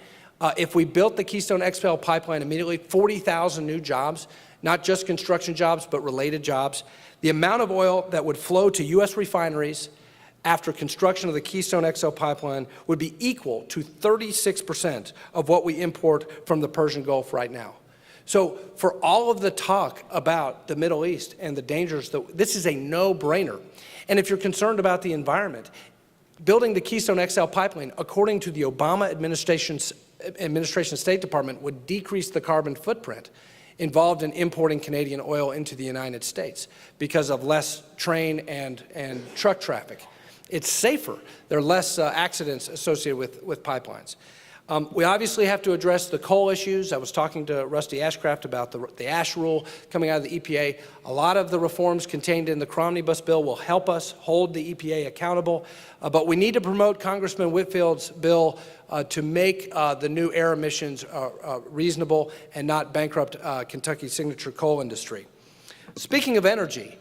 if we built the Keystone XL pipeline immediately, 40,000 new jobs, not just construction jobs, but related jobs. The amount of oil that would flow to U.S. refineries after construction of the Keystone XL pipeline would be equal to 36% of what we import from the Persian Gulf right now. So for all of the talk about the Middle East and the dangers, this is a no-brainer. And if you're concerned about the environment, building the Keystone XL pipeline, according to the Obama administration State Department, would decrease the carbon footprint involved in importing Canadian oil into the United States because of less train and truck traffic. It's safer. There are less accidents associated with pipelines. We obviously have to address the coal issues. I was talking to Rusty Ashcraft about the ash rule coming out of the EPA. A lot of the reforms contained in the Cromnibus bill will help us hold the EPA accountable, but we need to promote Congressman Whitfield's bill to make the new air emissions reasonable and not bankrupt Kentucky's signature coal industry. Speaking of energy,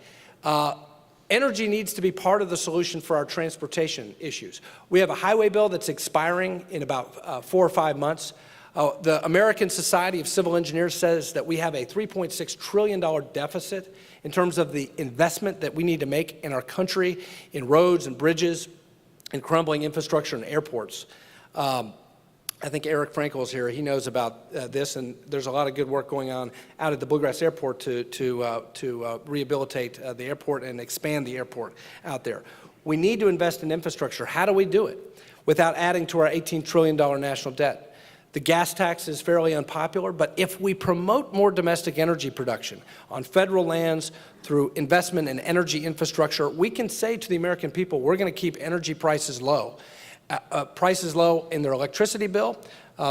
energy needs to be part of the solution for our transportation issues. We have a highway bill that's expiring in about 4 or 5 months. The American Society of Civil Engineers says that we have a $3.6 trillion deficit in terms of the investment that we need to make in our country in roads and bridges and crumbling infrastructure and airports. I think Eric Frankel is here. He knows about this, and there's a lot of good work going on out at the Bluegrass Airport to rehabilitate the airport and expand the airport out there. We need to invest in infrastructure. How do we do it without adding to our $18 trillion national debt? The gas tax is fairly unpopular, but if we promote more domestic energy production on federal lands through investment in energy infrastructure, we can say to the American people, we're going to keep energy prices low. Prices low in their electricity bill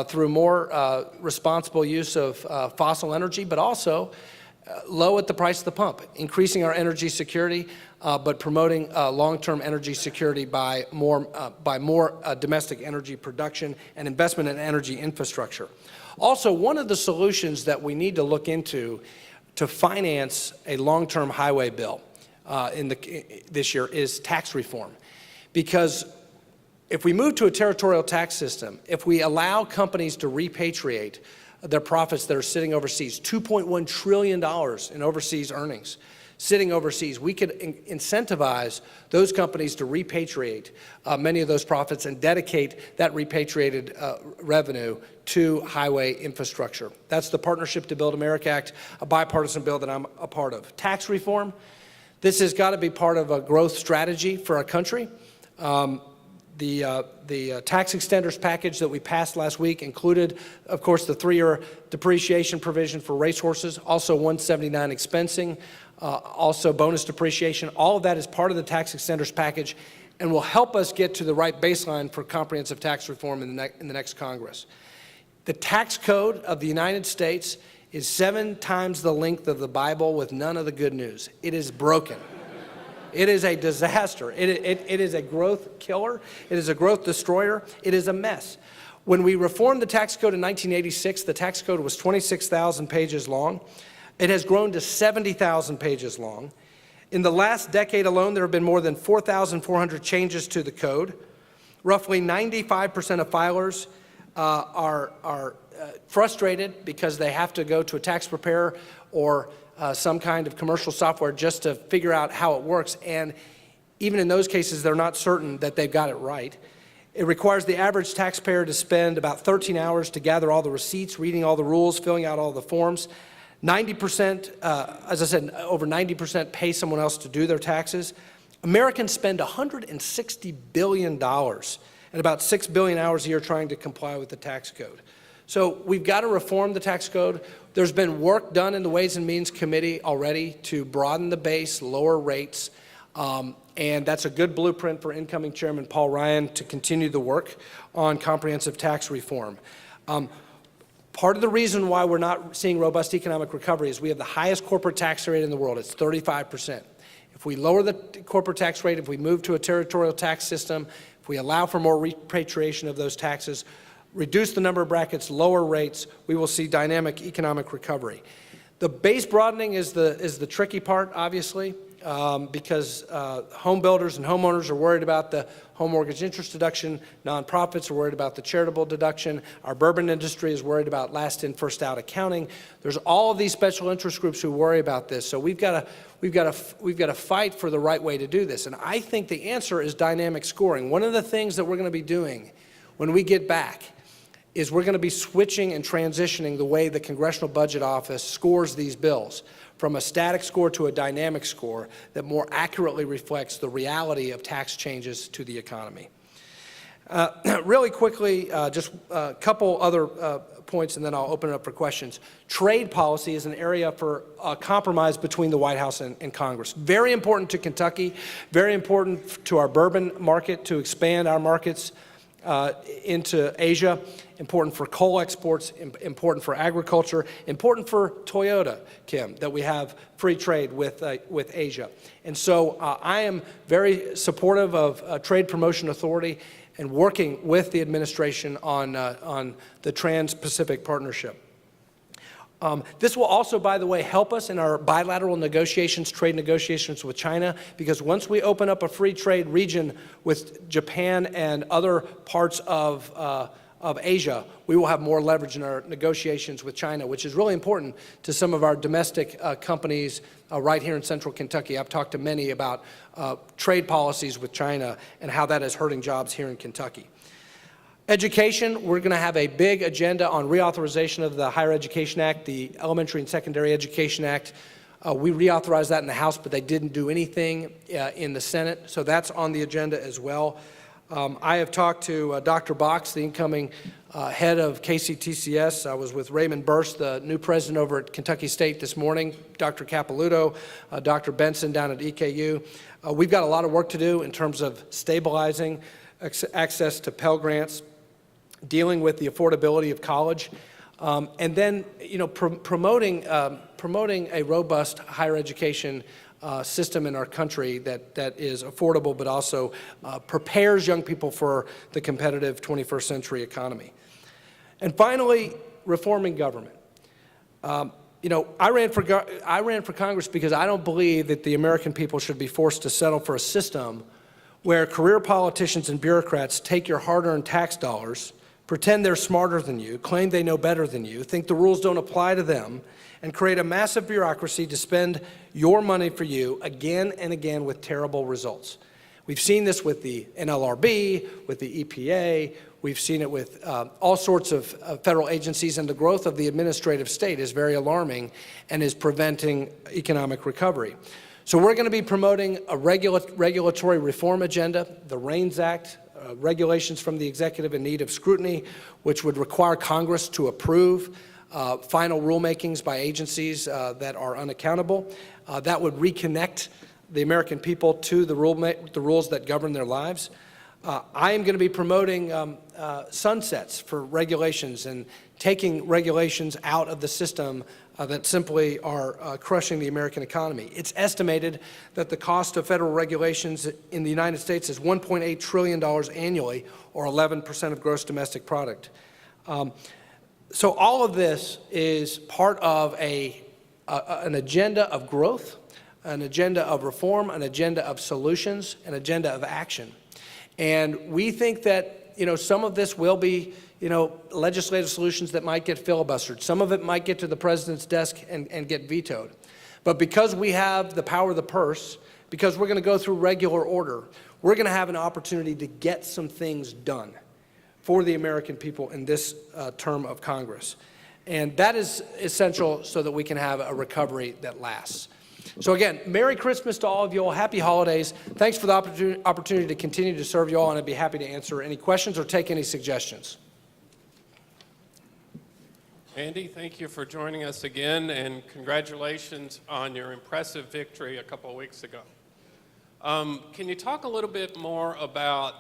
through more responsible use of fossil energy, but also low at the price of the pump, increasing our energy security, but promoting long-term energy security by more domestic energy production and investment in energy infrastructure. Also, one of the solutions that we need to look into to finance a long-term highway bill this year is tax reform, because if we move to a territorial tax system, if we allow companies to repatriate their profits that are sitting overseas, $2.1 trillion in overseas earnings sitting overseas, we could incentivize those companies to repatriate many of those profits and dedicate that repatriated revenue to highway infrastructure. That's the Partnership to Build America Act, a bipartisan bill that I'm a part of. Tax reform, this has got to be part of a growth strategy for our country. The tax extenders package that we passed last week included, of course, the 3-year depreciation provision for racehorses, also 179 expensing, also bonus depreciation. All of that is part of the tax extenders package and will help us get to the right baseline for comprehensive tax reform in the next Congress. The tax code of the United States is 7 times the length of the Bible with none of the good news. It is broken. It is a disaster. It is a growth killer. It is a growth destroyer. It is a mess. When we reformed the tax code in 1986, the tax code was 26,000 pages long. It has grown to 70,000 pages long. In the last decade alone, there have been more than 4,400 changes to the code. Roughly 95% of filers are frustrated because they have to go to a tax preparer or some kind of commercial software just to figure out how it works. And even in those cases, they're not certain that they've got it right. It requires the average taxpayer to spend about 13 hours to gather all the receipts, reading all the rules, filling out all the forms. 90%, as I said, over 90% pay someone else to do their taxes. Americans spend $160 billion and about 6 billion hours a year trying to comply with the tax code. So we've got to reform the tax code. There's been work done in the Ways and Means Committee already to broaden the base, lower rates, and that's a good blueprint for incoming Chairman Paul Ryan to continue the work on comprehensive tax reform. Part of the reason why we're not seeing robust economic recovery is we have the highest corporate tax rate in the world. It's 35%. If we lower the corporate tax rate, if we move to a territorial tax system, if we allow for more repatriation of those taxes, reduce the number of brackets, lower rates, we will see dynamic economic recovery. The base broadening is the tricky part, obviously, because home builders and homeowners are worried about the home mortgage interest deduction. Nonprofits are worried about the charitable deduction. Our bourbon industry is worried about last in, first out accounting. There's all of these special interest groups who worry about this. So we've got to fight for the right way to do this. And I think the answer is dynamic scoring. One of the things that we're going to be doing when we get back is we're going to be switching and transitioning the way the Congressional Budget Office scores these bills from a static score to a dynamic score that more accurately reflects the reality of tax changes to the economy. Really quickly, just a couple other points, and then I'll open it up for questions. Trade policy is an area for compromise between the White House and Congress. Very important to Kentucky, very important to our bourbon market to expand our markets into Asia, important for coal exports, important for agriculture, important for Toyota, Kim, that we have free trade with Asia. And so I am very supportive of Trade Promotion Authority and working with the administration on the Trans-Pacific Partnership. This will also, by the way, help us in our bilateral negotiations, trade negotiations with China, because once we open up a free trade region with Japan and other parts of Asia, we will have more leverage in our negotiations with China, which is really important to some of our domestic companies right here in central Kentucky. I've talked to many about trade policies with China and how that is hurting jobs here in Kentucky. Education, we're going to have a big agenda on reauthorization of the Higher Education Act, the Elementary and Secondary Education Act. We reauthorized that in the House, but they didn't do anything in the Senate, so that's on the agenda as well. I have talked to Dr. Box, the incoming head of KCTCS. I was with Raymond Burst, the new president over at Kentucky State this morning, Dr. Capilouto, Dr. Benson down at EKU. We've got a lot of work to do in terms of stabilizing access to Pell Grants, dealing with the affordability of college, and then promoting a robust higher education system in our country that is affordable but also prepares young people for the competitive 21st century economy. And finally, reforming government. I ran for Congress because I don't believe that the American people should be forced to settle for a system where career politicians and bureaucrats take your hard-earned tax dollars, pretend they're smarter than you, claim they know better than you, think the rules don't apply to them, and create a massive bureaucracy to spend your money for you again and again with terrible results. We've seen this with the NLRB, with the EPA, we've seen it with all sorts of federal agencies, and the growth of the administrative state is very alarming and is preventing economic recovery. So we're going to be promoting a regulatory reform agenda, the REINS Act, regulations from the executive in need of scrutiny, which would require Congress to approve final rulemakings by agencies that are unaccountable. That would reconnect the American people to the rules that govern their lives. I am going to be promoting sunsets for regulations and taking regulations out of the system that simply are crushing the American economy. It's estimated that the cost of federal regulations in the United States is $1.8 trillion annually, or 11% of gross domestic product. So all of this is part of an agenda of growth, an agenda of reform, an agenda of solutions, an agenda of action. And we think that, some of this will be, legislative solutions that might get filibustered. Some of it might get to the president's desk and get vetoed. But because we have the power of the purse, because we're going to go through regular order, we're going to have an opportunity to get some things done for the American people in this term of Congress. And that is essential so that we can have a recovery that lasts. So again, Merry Christmas to all of you all. Happy holidays. Thanks for the opportunity to continue to serve you all, and I'd be happy to answer any questions or take any suggestions. Andy, thank you for joining us again, and congratulations on your impressive victory a couple of weeks ago. Can you talk a little bit more about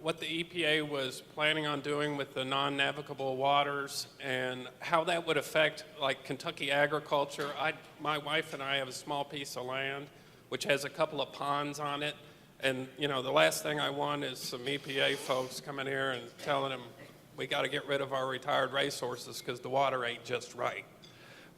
what the EPA was planning on doing with the non-navigable waters and how that would affect, like, Kentucky agriculture? My wife and I have a small piece of land which has a couple of ponds on it, and the last thing I want is some EPA folks coming here and telling them we got to get rid of our retired racehorses because the water ain't just right.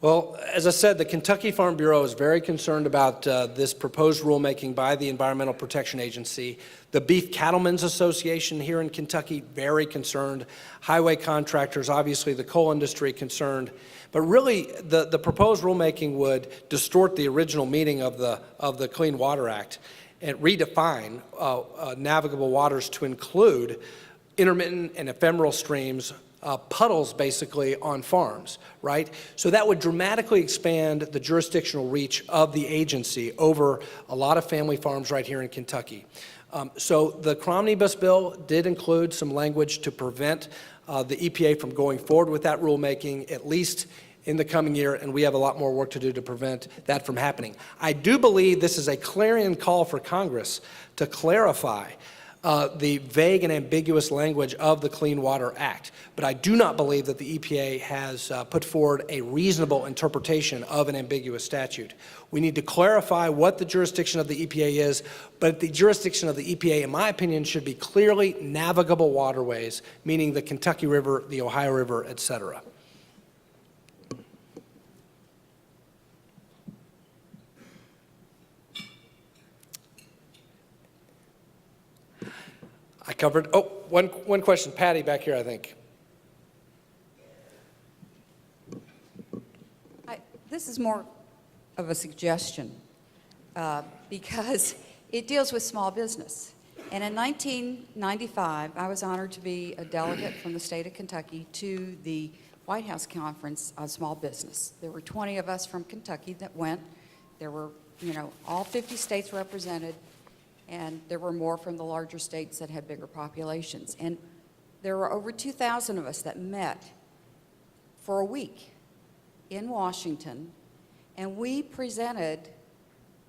Well, as I said, the Kentucky Farm Bureau is very concerned about this proposed rulemaking by the Environmental Protection Agency. The Beef Cattlemen's Association here in Kentucky, very concerned. Highway contractors, obviously the coal industry, concerned. But really, the proposed rulemaking would distort the original meaning of the Clean Water Act and redefine navigable waters to include intermittent and ephemeral streams, puddles basically on farms, right? So that would dramatically expand the jurisdictional reach of the agency over a lot of family farms right here in Kentucky. So the Omnibus bill did include some language to prevent the EPA from going forward with that rulemaking, at least in the coming year, and we have a lot more work to do to prevent that from happening. I do believe this is a clarion call for Congress to clarify the vague and ambiguous language of the Clean Water Act. But I do not believe that the EPA has put forward a reasonable interpretation of an ambiguous statute. We need to clarify what the jurisdiction of the EPA is, but the jurisdiction of the EPA, in my opinion, should be clearly navigable waterways, meaning the Kentucky River, the Ohio River, et cetera. I covered, one question. Patty back here, I think. This is more of a suggestion because it deals with small business. And in 1995, I was honored to be a delegate from the state of Kentucky to the White House Conference on Small Business. There were 20 of us from Kentucky that went. There were, all 50 states represented. And there were more from the larger states that had bigger populations. And there were over 2,000 of us that met for a week in Washington, and we presented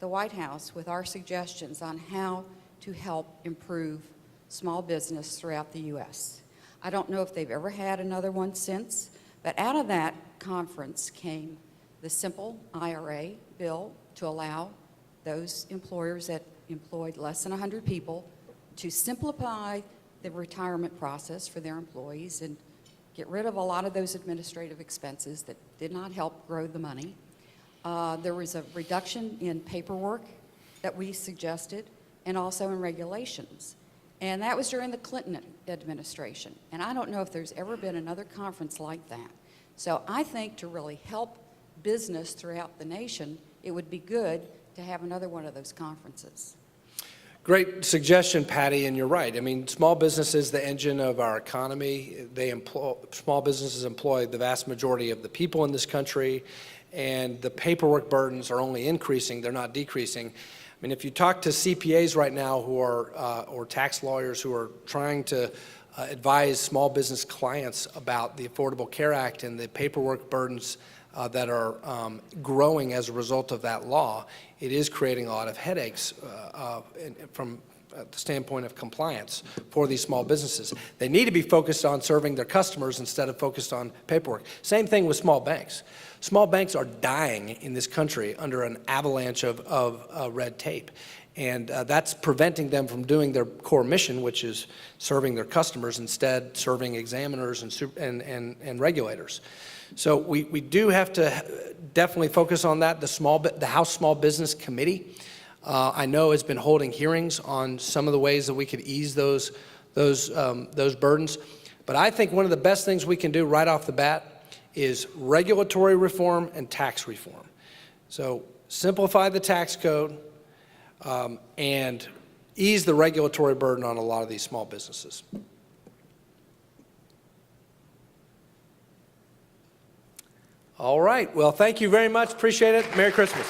the White House with our suggestions on how to help improve small business throughout the U.S. I don't know if they've ever had another one since, but out of that conference came the simple IRA bill to allow those employers that employed less than 100 people to simplify the retirement process for their employees and get rid of a lot of those administrative expenses that did not help grow the money. There was a reduction in paperwork that we suggested and also in regulations. And that was during the Clinton administration. And I don't know if there's ever been another conference like that. So I think to really help business throughout the nation, it would be good to have another one of those conferences. Great suggestion, Patty, and you're right. I mean, small business is the engine of our economy. Small businesses employ the vast majority of the people in this country, and the paperwork burdens are only increasing, they're not decreasing. I mean, if you talk to CPAs right now who are, or tax lawyers who are trying to advise small business clients about the Affordable Care Act and the paperwork burdens that are growing as a result of that law, it is creating a lot of headaches from the standpoint of compliance for these small businesses. They need to be focused on serving their customers instead of focused on paperwork. Same thing with small banks. Small banks are dying in this country under an avalanche of red tape. And that's preventing them from doing their core mission, which is serving their customers, instead serving examiners and regulators. So we do have to definitely focus on that. The House Small Business Committee, I know, has been holding hearings on some of the ways that we could ease those burdens. But I think one of the best things we can do right off the bat is regulatory reform and tax reform. So simplify the tax code, and ease the regulatory burden on a lot of these small businesses. All right. Well, thank you very much. Appreciate it. Merry Christmas.